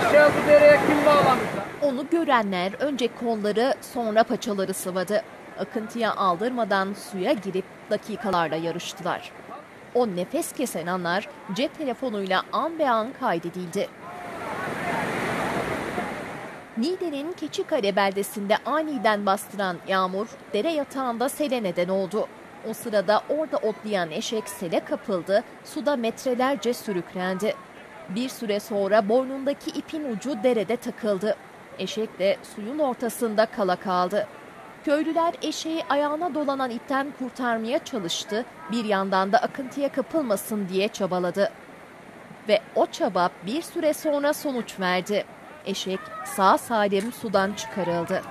aşağı bu dereye kim bağlamış? Onu görenler önce kolları sonra paçaları sıvadı. Akıntıya aldırmadan suya girip dakikalarla yarıştılar. O nefes kesen anlar cep telefonuyla an be an kaydedildi. Niğde'nin Keçikale beldesinde aniden bastıran yağmur dere yatağında sele neden oldu. O sırada orada otlayan eşek sele kapıldı, suda metrelerce sürüklendi. Bir süre sonra boynundaki ipin ucu derede takıldı. Eşek de suyun ortasında kala kaldı. Köylüler eşeği ayağına dolanan ipten kurtarmaya çalıştı, bir yandan da akıntıya kapılmasın diye çabaladı. Ve o çaba bir süre sonra sonuç verdi. Eşek sağ salim sudan çıkarıldı.